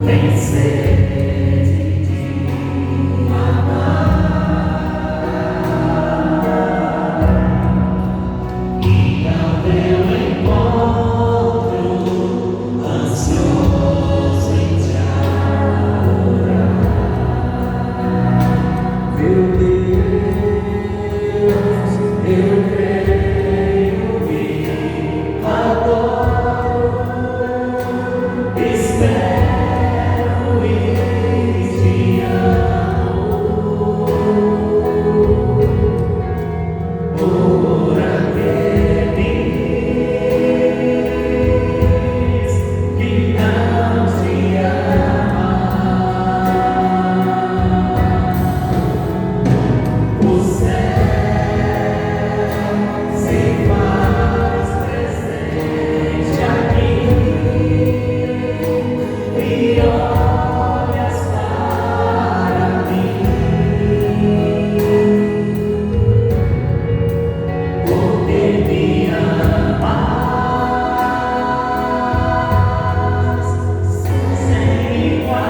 Tem sede de amar, e ao teu encontro, ansioso em te adorar. Meu Deus, eu creio e adoro, espero e te amo. Por aqueles que não te amam, o céu se faz presente aqui e olhas para mim, porque me amas sem igual.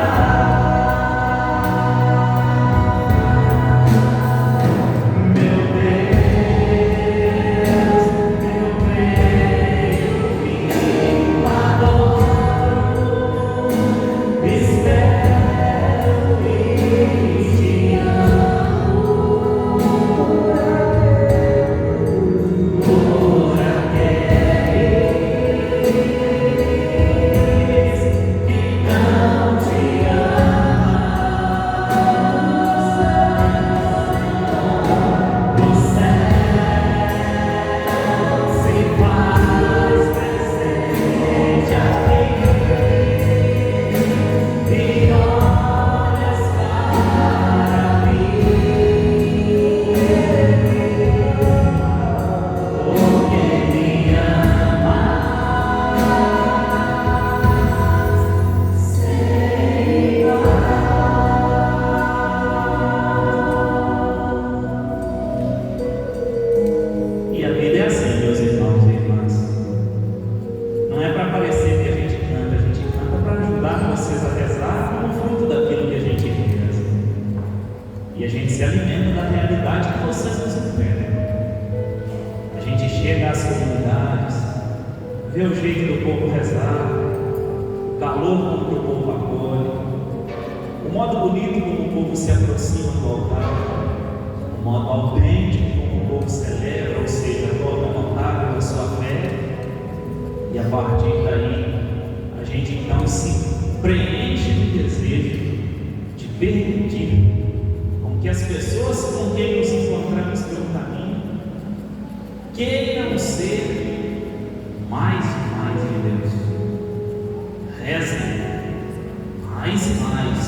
Meu Deus, eu creio e adoro, espero e te amo. Por aqueles que não te amam, o céu se faz presente aqui e olhas para mim, porque me amas sem igual. E a vida é assim, meus irmãos e irmãs. Não é para parecer que a gente canta para ajudar vocês a rezar como fruto daquilo que a gente reza. E a gente se alimenta da realidade que vocês nos entregam. A gente chega às comunidades, vê o jeito do povo rezar, o calor com que o povo acolhe, o modo bonito como o povo se aproxima do altar, o modo autêntico como o povo celebra, ou seja, torna notável a sua fé. E a partir daí, a gente então se preenche de desejo de permitir com que as pessoas com quem nos encontramos pelo caminho queiram ser mais e mais de Deus. Rezem mais e mais,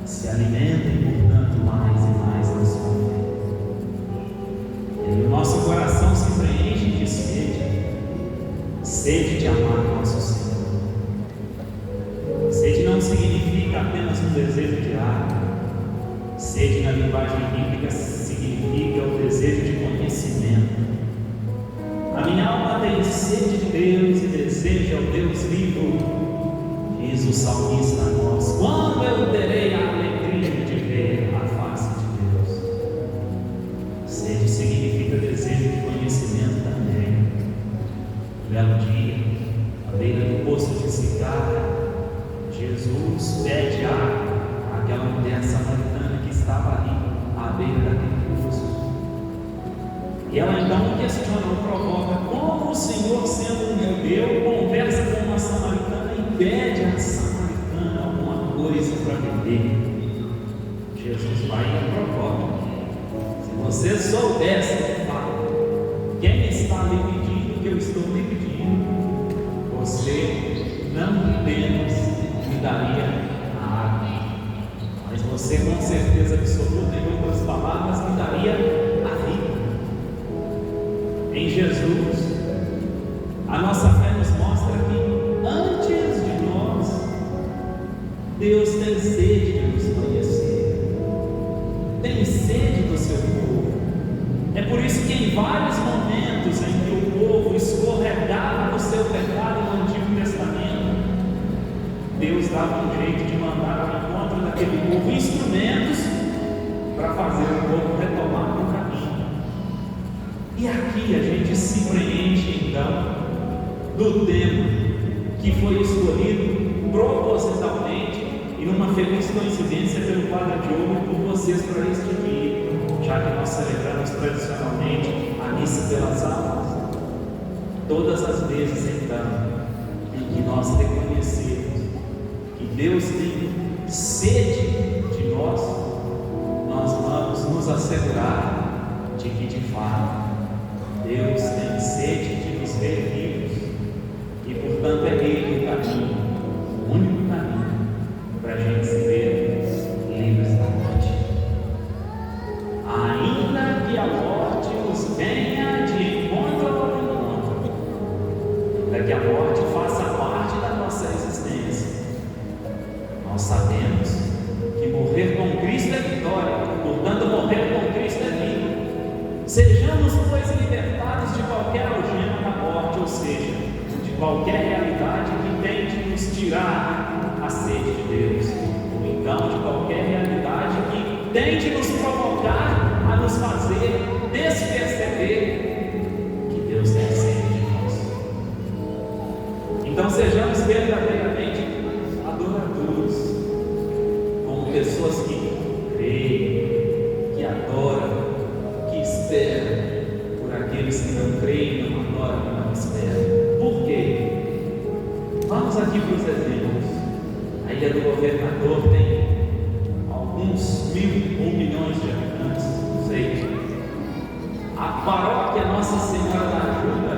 se alimentem, portanto, mais e mais da sua fé. E aí o nosso coração se preenche de sede de amar nosso Senhor. Sede não significa apenas um desejo diário. Sede na linguagem bíblica significa o desejo de conhecimento. A minha alma tem sede de Deus e deseja o Deus vivo, diz o salmista a nós. Quando eu terei a alegria de ver a face de Deus? Sede significa desejo de conhecimento também. Um belo dia, à beira do poço de Sicar, Jesus pede água àquela mulher samaritana que estava ali, à beira daquele poço. E ela então questiona, o provoca: como o Senhor, sendo um judeu, conversa com uma samaritana e pede à samaritana alguma coisa para beber? Jesus vai e a provoca: se você soubesse de fato quem está lhe pedindo o que eu estou lhe pedindo, você não apenas me daria a água, mas você com certeza absoluta, em outras palavras, me daria a vida. Em Jesus, a nossa fé nos mostra que antes de nós, Deus tem sede de nos conhecer, tem sede do seu povo. É por isso que em vários momentos em que o povo escorregava no seu pecado no Antigo Testamento, Deus davam um jeito de mandar ao encontro daquele povo instrumentos para fazer o povo retomar o caminho. E aqui a gente se preenche então do tempo que foi escolhido propositalmente e numa feliz coincidência pelo Padre Diogo por vocês para este dia, já que nós celebramos tradicionalmente a missa pelas almas. Todas as vezes então em que nós reconhecemos que Deus tem sede de nós, nós vamos nos assegurar de que de fato Deus tem sede de nos ver vivos e portanto é Ele o caminho, o único caminho para a gente se ver livres da morte. Ainda que a morte nos venha de encontro ao encontro, ainda que a morte faça parte da nossa existência, nós sabemos que morrer com Cristo é vitória, portanto morrer com Cristo é vida. Sejamos, pois, libertados de qualquer algema da morte, ou seja, de qualquer realidade que tente nos tirar a sede de Deus, ou então de qualquer realidade que tente nos provocar a nos fazer desperceber que Deus tem sede de nós. Então sejamos verdadeiramente adoradores, como pessoas que creem, que adoram, que esperam por aqueles que não creem, não adoram e não esperam. Por quê? Vamos aqui para os exemplos. A Ilha do Governador tem alguns mil ou milhões de habitantes, não sei. A paróquia Nossa Senhora da Ajuda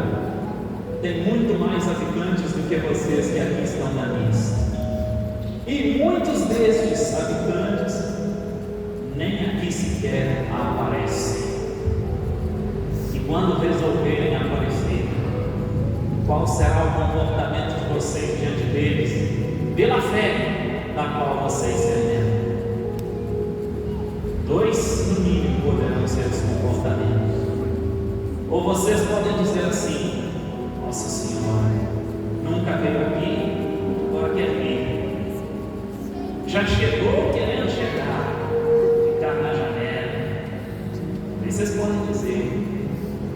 tem muito mais habitantes do que vocês que aqui estão na missa. E muitos destes habitantes nem aqui sequer aparecem. E quando resolverem aparecer, qual será o comportamento de vocês diante deles, pela fé da qual vocês se alimentam? Dois, no mínimo, poderão ser os comportamentos. Ou vocês podem dizer assim: Nossa Senhora nunca veio aqui, agora quer vir. Já chegou querendo chegar, ficar na janela. Vocês podem dizer,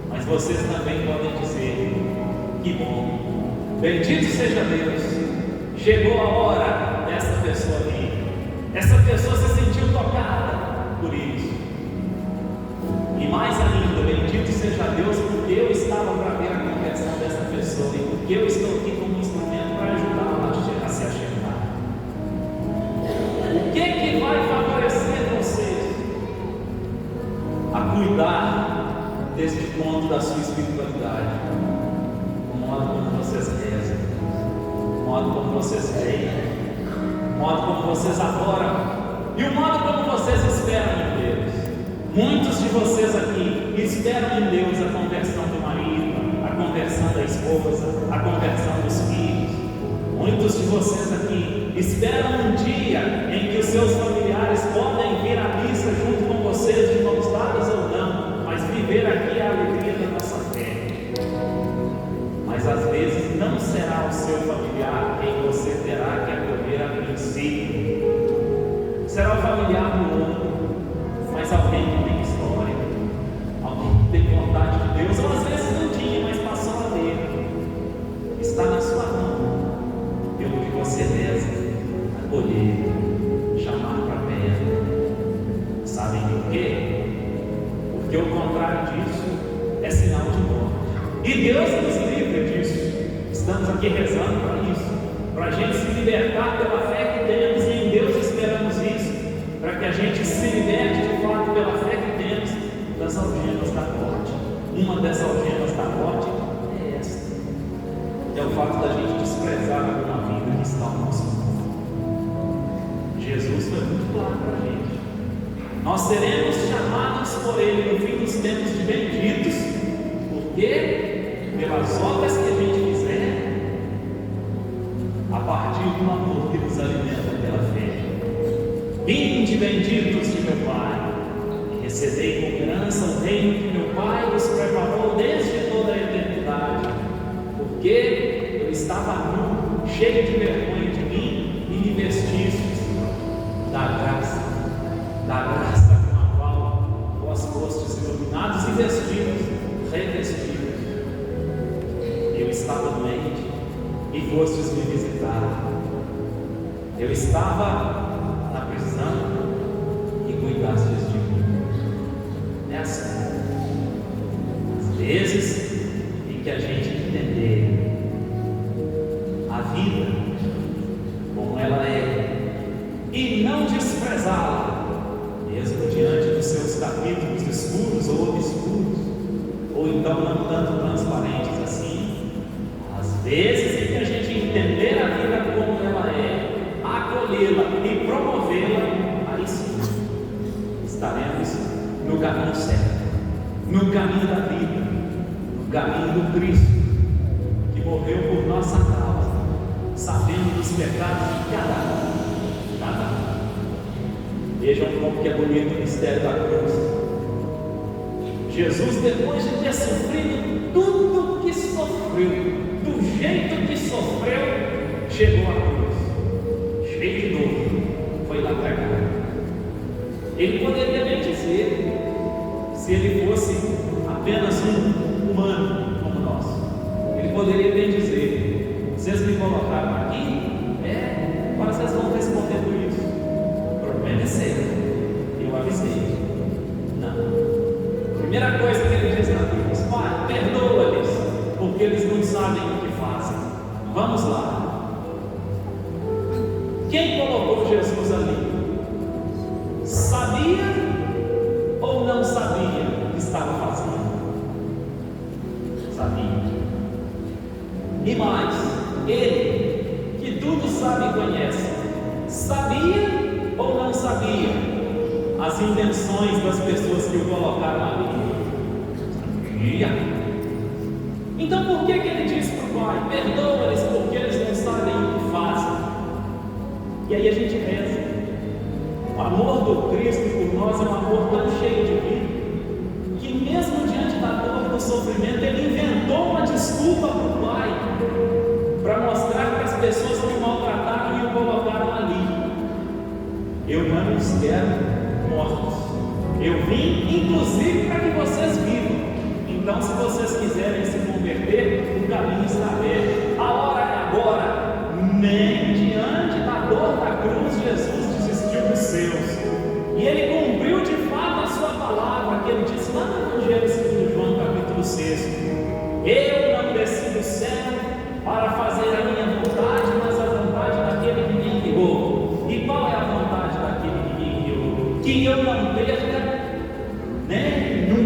mas vocês também podem dizer: que bom, bendito seja Deus, chegou a hora dessa pessoa vir. Essa pessoa se sentiu tocada por isso. E mais ainda, bendito seja Deus, porque eu estava para ver a conversão dessa pessoa e porque eu estou aqui como instrumento para ajudá-la a se achegar. O que vai favorecer vocês a cuidar deste ponto da sua espiritualidade? O modo como vocês rezam, o modo como vocês veem, o modo como vocês adoram e o modo como vocês esperam em Deus. Muitos de vocês aqui esperam em Deus a conversão do marido, a conversão da esposa, a conversão dos filhos. Muitos de vocês aqui esperam um dia em que os seus familiares podem vir à missa junto com vocês, de mãos dadas ou não, mas viver aqui a alegria da nossa fé. Mas às vezes não será o seu familiar quem você terá que acolher a princípio. Será o familiar do outro, mas alguém que tem história, alguém que tem vontade de Deus, ou às vezes não tinha, mas passou a ter. Está na sua mão, pelo que você reza, acolher, chamar para perto. Sabem por quê? Porque o contrário disso é sinal de morte. E Deus nos livra disso. Estamos aqui rezando para isso, para a gente se libertar pela fé que temos, e em Deus esperamos isso, para que a gente se liberte de fato pela fé que temos das algemas da morte. Uma das algemas da morte é esta, que é o fato da gente desprezar alguma vida que está ao nosso mundo. Jesus foi muito claro para a gente. Nós seremos chamados por Ele no fim dos tempos de benditos, porque pelas obras que a gente fizer, a partir do amor que nos alimenta pela fé. Vinde benditos de meu Pai, e recebei como herança o reino que meu Pai nos preparou desde toda a eternidade, porque eu estava nu, cheio de vergonha de mim, e me pessoalmente e fostes me visitar. Eu estava na prisão e cuidastes de mim. É assim. Às vezes em que a gente entender a vida como ela é e não desprezá-la, mesmo diante dos seus capítulos escuros ou obscuros, ou então não tanto transparentes assim, às vezes em que a gente entender a vida como ela é, acolhê-la e promovê-la, aí sim estaremos no caminho certo, no caminho da vida, no caminho do Cristo que morreu por nossa causa, sabendo dos pecados de cada um. Vejam como que é bonito o mistério da cruz. Jesus, depois de ter sofrido tudo o que sofreu, do jeito que sofreu, chegou à cruz, cheio de dor, foi lá pregar. Ele poderia bem dizer, se ele fosse apenas um humano como nós, ele poderia bem dizer: vocês me colocaram aqui, agora vocês vão responder por isso. O problema é seu, eu avisei. Não. Primeira coisa que ele diz na Bíblia: Pai, perdoa-lhes, porque eles não sabem o que fazem. Vamos lá. Quem colocou Jesus ali? Sabia ou não sabia o que estava fazendo? Sabia. E mais, ele, que tudo sabe e conhece, sabia ou não sabia as intenções das pessoas que o colocaram ali? Sabia. Então por que ele disse para o Pai: perdoa-lhes porque eles não sabem o que fazem? E aí a gente reza. O amor do Cristo por nós é um amor tão cheio de vida, que mesmo diante da dor, do sofrimento, ele inventou uma desculpa para o Pai, para mostrar para as pessoas que o maltrataram e o colocaram ali: eu não os quero mortos, eu vim inclusive para que vocês vivam. Então, se vocês quiserem se converter, o caminho está aberto, a hora é agora. Nem diante da dor da cruz Jesus desistiu dos seus, e ele cumpriu de fato a sua palavra, que ele disse lá no Evangelho segundo João capítulo 6: eu não desci do céu para fazer a minha vontade, mas a vontade daquele que me enviou. E qual é a vontade daquele que me enviou? Que eu não perca nenhum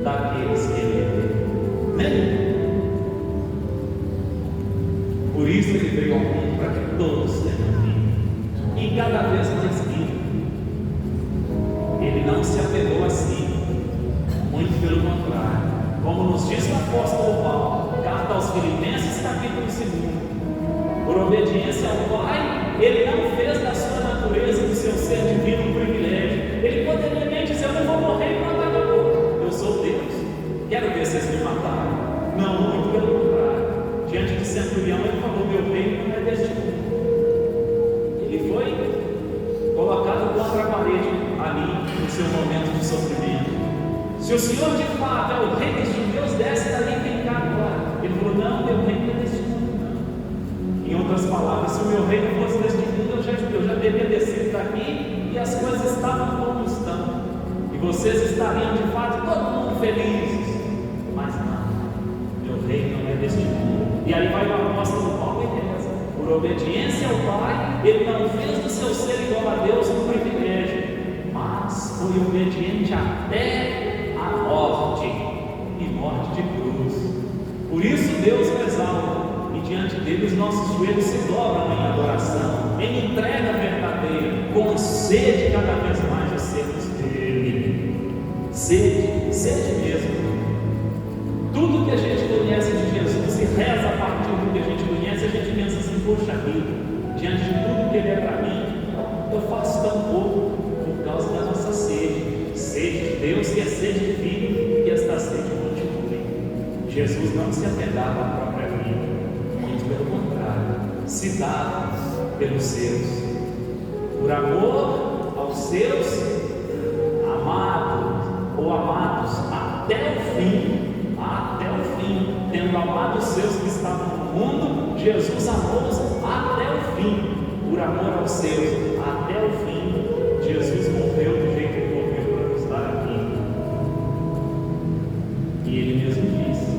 daqueles que ele deu. Nenhum. Por isso ele veio ao mundo, para que todos tenham vida, e cada vez mais vida. Ele não se apegou a si, muito pelo contrário, como nos diz o apóstolo Paulo, carta aos Filipenses capítulo 2, por obediência ao Pai, ele não fez da sua natureza, do seu ser divino, um privilégio. Ele poderia bem dizer: eu não vou morrer e matar acabou, eu sou Deus, quero ver vocês me matarem. Não, muito pelo contrário. Diante do centurião, ele falou: meu reino não é deste mundo. Ele foi colocado contra a parede ali, no seu momento de sofrimento. Se o Senhor de fato é o rei dos judeus, desce dali e vem cá agora. Ele falou: não, meu reino não é deste mundo, não. Em outras palavras, se o meu reino fosse deste mundo, eu já teria descido daqui e as coisas estavam como estão, e vocês estariam de fato todo mundo felizes. Mas não, meu reino não é deste mundo. E aí vai o apóstolo Paulo e reza: por obediência ao Pai, ele não fez do seu ser igual a Deus um privilégio, mas foi obediente até a morte, e morte de cruz. Por isso Deus o exalta, e diante dele os nossos joelhos se dobram em adoração, em entrega verdadeira, com sede cada vez mais de sermos dele. Sede mesmo. Tudo que a gente conhece de Jesus e reza a partir do que a gente conhece, a gente pensa assim: poxa vida, diante de tudo que ele é para mim, eu faço tão pouco, por causa da nossa sede de Deus, que é sede de vida, e esta sede continue. Jesus não se apegava à própria vida, muito pelo contrário, se dava pelos seus, por amor aos seus amados ou amados até o fim. até o fim. Tendo amado os seus que estavam no mundo, Jesus amou-os até o fim. Por amor aos seus, até o fim, Jesus morreu do jeito que morreu para nos dar a vida. E ele mesmo disse,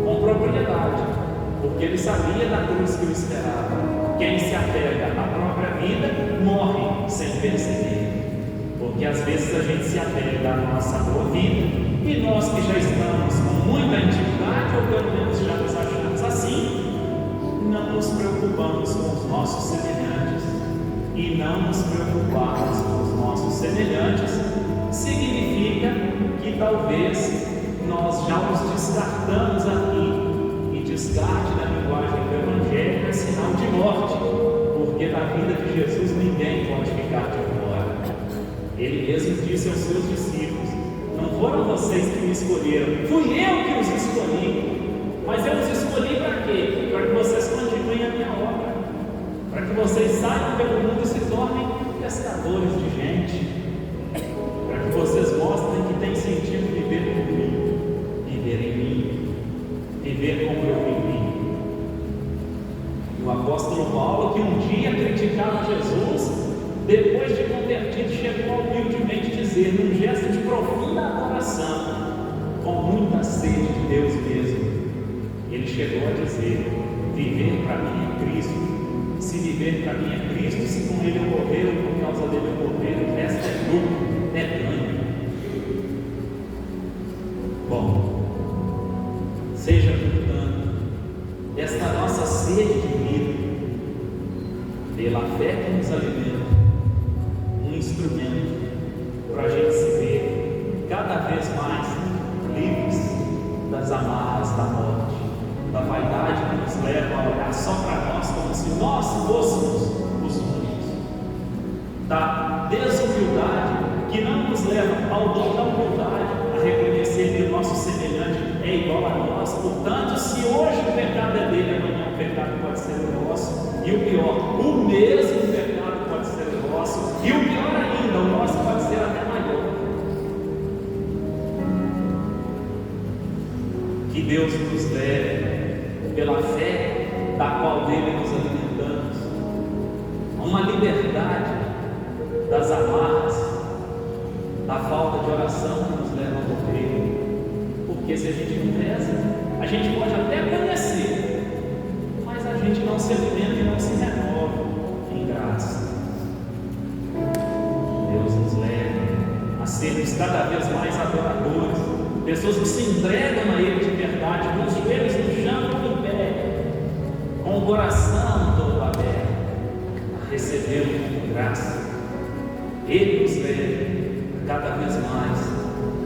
com propriedade, porque ele sabia da cruz que o esperava. Quem se apega à própria vida morre sem perceber. Porque às vezes a gente se apega à nossa boa vida, e nós que já estamos com muita intimidade, ou pelo menos já nos achamos assim, não nos preocupamos com os nossos semelhantes. E não nos preocuparmos com os nossos semelhantes significa que talvez nós já os descartamos aqui. E descarte da linguagem do Evangelho é sinal de morte, porque da vida de Jesus ninguém pode ficar de fora. Ele mesmo disse aos seus discípulos: não foram vocês que me escolheram, fui eu que os escolhi. Mas eu os escolhi para quê? Para que vocês continuem a minha obra, para que vocês saiam pelo mundo e se tornem pescadores de gente, para que vocês mostrem que tem sentido viver por mim, viver em mim, viver como eu vivi. E o apóstolo Paulo, que um dia criticava Jesus, depois de convertido, chegou a humildemente dizer, num gesto de profunda adoração, com muita sede de Deus mesmo, ele chegou a dizer: viver para mim é Cristo. Se viver para mim é Cristo, se com ele eu morrer ou por causa dele eu morrer, o resto é lucro, é ganho. Bom, seja, portanto, esta nossa sede de vida, pela fé que nos alimenta, um instrumento para a gente se ver cada vez mais livres das amarras da morte, da vaidade que nos leva a olhar só para nós como se nós fôssemos os únicos, da desumildade que não nos leva ao dom da humildade, a reconhecer que o nosso semelhante é igual a nós. Portanto, se hoje o pecado é dele, amanhã o pecado pode ser o nosso, e o pior, o mesmo pecado pode ser o nosso, e o pior ainda, o nosso pode ser até maior. Que Deus nos leve, pela fé da qual dele nos alimentamos, a uma liberdade das amarras, da falta de oração que nos leva a morrer. Porque se a gente não reza, a gente pode até conhecer, mas a gente não se alimenta e não se renova em graça. Deus nos leve a sermos cada vez mais adoradores, pessoas que se entregam a Ele de verdade, com os joelhos no chão e em pé, com o coração todo aberto, a recebê-lo com graça. Ele nos leve a cada vez mais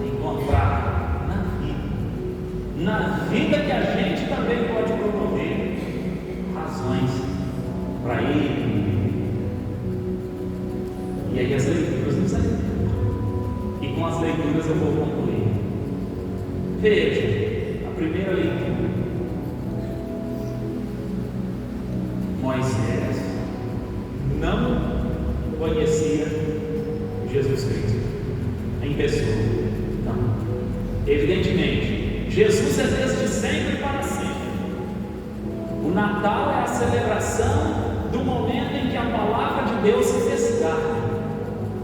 a encontrar na vida que a gente também pode promover, razões para Ele. E aí as leituras nos alimentam. E com as leituras eu vou concluir. Veja, a primeira leitura. Moisés não conhecia Jesus Cristo em pessoa. Não. Evidentemente, Jesus é desde sempre e para sempre. O Natal é a celebração do momento em que a palavra de Deus se fez carne.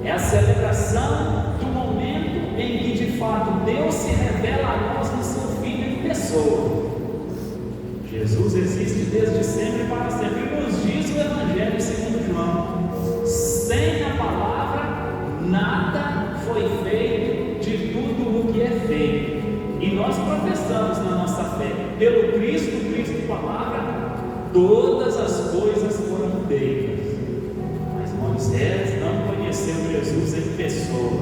É a celebração do momento em que de fato Deus se revela a nós no seu Filho em pessoa. Jesus existe desde sempre e para sempre. E nos diz o Evangelho segundo João: sem a palavra nada foi feito de tudo o que é feito. E nós professamos na nossa fé, pelo Cristo, Cristo palavra, todas as coisas foram feitas. Mas Moisés não conheceu Jesus em pessoa,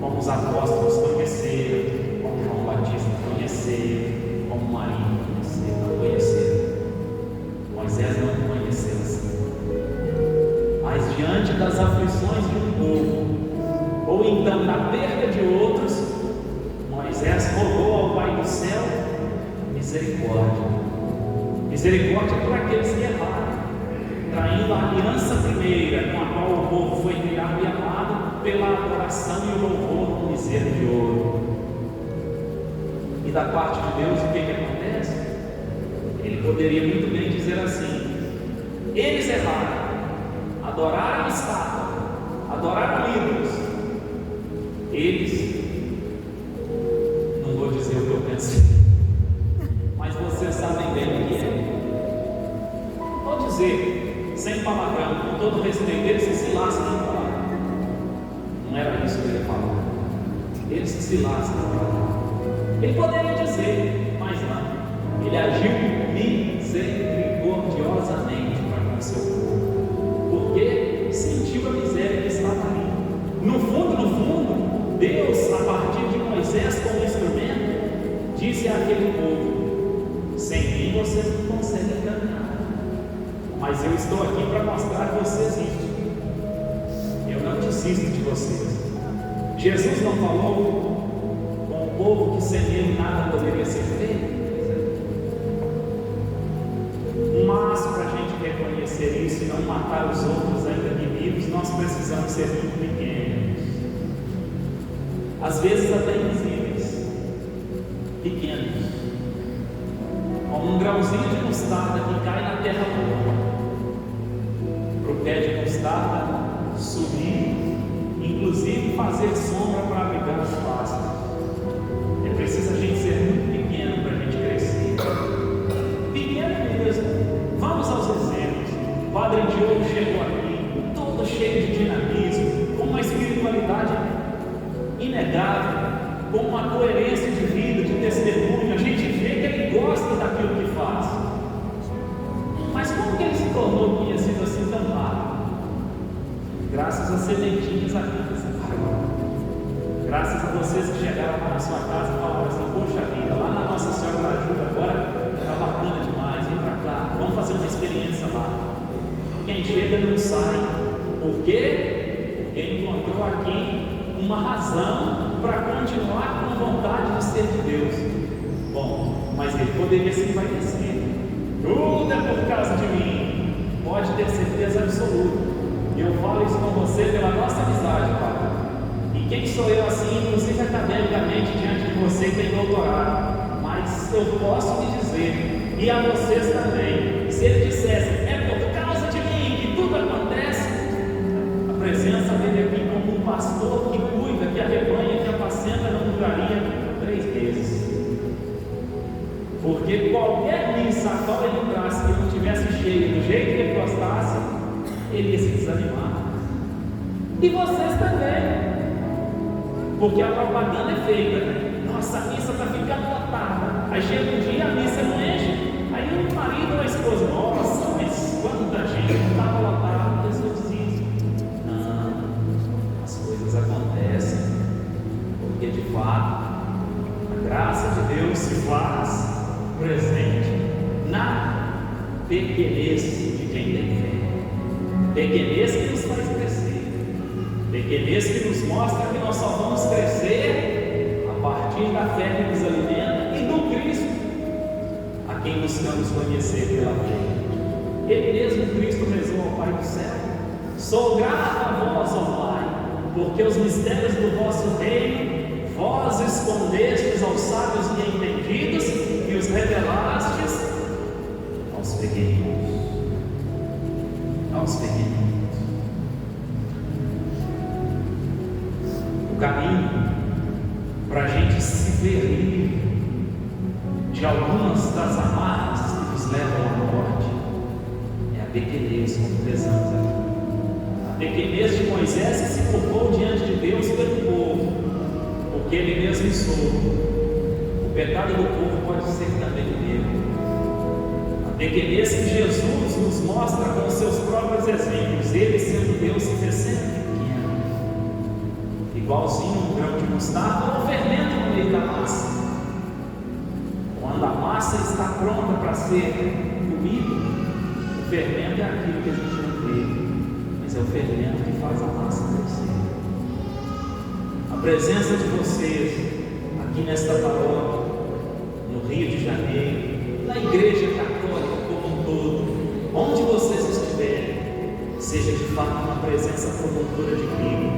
como os apóstolos conheceram, como João Batista conheceu, como Maria conheceu, não conheceram. Moisés não conheceu assim. Mas diante das aflições de um povo, ou então da perda de outros, Moisés rogou ao Pai do céu misericórdia. Misericórdia por aqueles que erraram, traindo a aliança primeira com a qual o povo foi criado e amado pela adoração e o louvor do bezerro de ouro. E da parte de Deus, o que acontece? Ele poderia muito bem dizer assim: eles erraram, adoraram estátua, adoraram ídolos. Eles, não vou dizer o que eu pensei, mas vocês sabem bem o que é. Vou dizer, sem palavrão, com todo respeito, eles se lascam em falar. Não era isso que ele falou. Eles se lascam em falar. Ele poderia dizer, mas não. Ele agiu misericordiosamente para com o seu povo, porque sentiu a miséria que estava ali. No fundo, Deus, a partir de Moisés como instrumento, disse àquele povo: sem mim vocês não conseguem caminhar, mas eu estou aqui para mostrar que você existe. Eu não desisto de vocês. Jesus não falou com o povo que sem ele nada poderia ser feito? Mas para a gente reconhecer isso e não matar os outros ainda inimigos, nós precisamos ser muito pequenos, às vezes até invisíveis, pequenos, como um grãozinho de mostarda que cai na terra boa. Para o pé de mostarda subir, inclusive fazer sombra para abrigar os pássaros. É preciso a gente ser muito pequeno para a gente crescer. Pequeno mesmo. Vamos aos exemplos. O Padre Diogo chegou aqui, todo cheio de dinamismo, com uma espiritualidade inegável, com uma coerência de vida, de testemunho. A gente vê que ele gosta daquilo que faz. Mas como que ele se tornou que tinha sido assim tão rápido? Graças às sementinhas aqui nessa casa. Graças a vocês que chegaram lá na sua casa e falaram assim: poxa vida, lá na Nossa Senhora da Ajuda agora está bacana demais, vem para cá, vamos fazer uma experiência lá. Quem chega não sai. Por quê? Porque encontrou aqui uma razão para continuar com vontade de ser de Deus. Bom, mas ele poderia se envaidecer. Tudo é por causa de mim. Pode ter certeza absoluta. E eu falo isso com você pela nossa amizade, Pai. E quem sou eu assim, inclusive academicamente, diante de você que tem doutorado? Mas eu posso lhe dizer, e a vocês também, se ele dissesse: é por causa de mim que tudo acontece, a presença dele aqui como um pastor que cuida, que arrebanha, que apacenta, não duraria 3 meses. Porque qualquer missa a qual ele entrasse que não estivesse cheio do jeito que ele gostasse, ele ia se desanimar. E vocês também. Porque a propaganda é feita, né? Nossa, a missa está ficando lotada. Aí chega um dia, a missa não enche. Aí o marido ou a esposa: nossa, mas quanta gente não estava lotada. Jesus diz: não, as coisas acontecem. Porque de fato, a graça de Deus se faz presente na pequenez de quem tem fé. Pequenez que nos faz crescer, pequenez que nos mostra que nós só vamos crescer a partir da fé que nos alimenta e do Cristo, a quem buscamos conhecer pela fé. Ele mesmo, Cristo, rezou ao Pai do céu: sou grato a vós, ó Pai, porque os mistérios do vosso reino vós escondestes aos sábios e entendidos e os revelastes aos pequeninos. Aos pequeninos. O caminho para a gente se ver livre de algumas das amarras que nos levam à morte é a pequenez, como rezamos aqui. A pequenez de Moisés que se curvou diante de Deus pelo povo, porque ele mesmo soube. O pecado do povo pode ser também meu. A pequenez que Jesus nos mostra com os seus próprios exemplos. Ele, sendo Deus, se fez sempre pequeno, igualzinho um grão de mostarda ou fermento no meio da massa. Quando a massa está pronta para ser comida, o fermento é aquilo que a gente não vê, mas é o fermento que faz a massa crescer. A presença de vocês aqui nesta paróquia, no Rio de Janeiro, na Igreja Católica como um todo, onde vocês estiverem, seja de fato uma presença promotora de Cristo,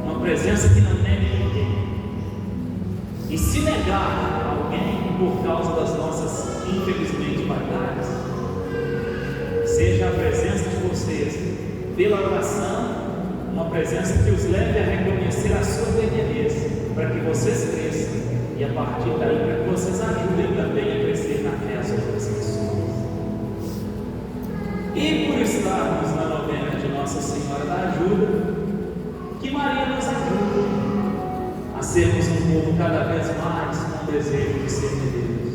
uma presença que não nega ninguém. E se negar por causa das nossas, infelizmente, vaidades. Seja a presença de vocês, pela oração, uma presença que os leve a reconhecer a sua beleza, para que vocês cresçam, e a partir daí, para que vocês ajudem também a crescer na fé as outras pessoas. E por estarmos na novena de Nossa Senhora da Ajuda, que Maria nos ajude a sermos um povo cada vez mais com desejo de ser de Deus,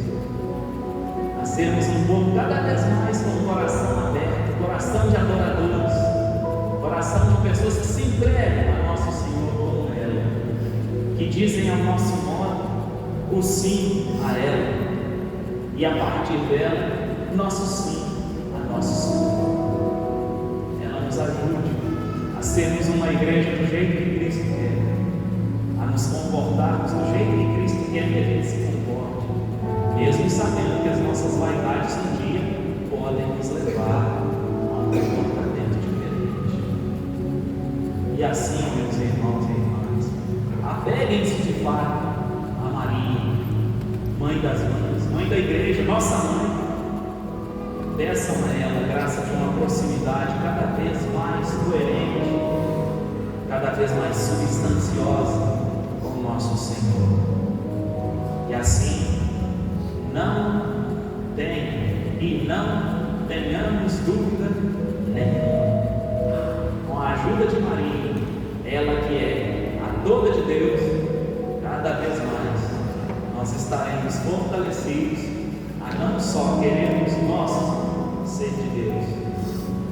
a sermos um povo cada vez mais com o coração aberto, coração de adoradores, coração de pessoas que se entregam a Nosso Senhor como ela, que dizem ao nosso modo o sim a ela, e a partir dela, nosso sim a Nosso Senhor. Ela nos ajude a sermos uma igreja do jeito que Cristo quer, a nos comportarmos do jeito que Cristo quer que a gente se comporte, mesmo sabendo que as nossas vaidades um dia podem nos levar a um comportamento diferente. E assim, meus irmãos e irmãs, apeguem-se de fato a Maria, Mãe das Mães, Mãe da Igreja, nossa Mãe. Peçam a ela a graça de uma proximidade cada vez mais coerente, cada vez mais substanciosa com o nosso Senhor. E assim, não tenhamos dúvida nenhuma. Com a ajuda de Maria, ela que é a toda de Deus, cada vez mais nós estaremos fortalecidos a não só querermos nós ser de Deus,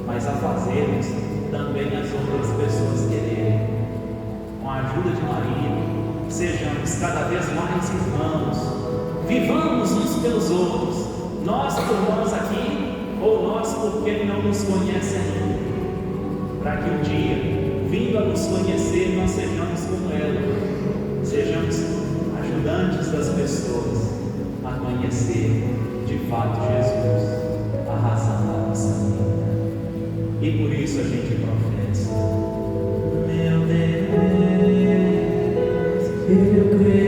mas a fazermos também as outras pessoas quererem. Com a ajuda de Maria, sejamos cada vez mais irmãos, vivamos uns pelos outros, nós por nós aqui, ou nós por quem não nos conhece ainda, para que um dia, vindo a nos conhecer, nós sejamos como ela, sejamos ajudantes das pessoas a conhecer de fato Jesus, a razão da nossa vida. E por isso a gente professa: meu Deus, eu creio.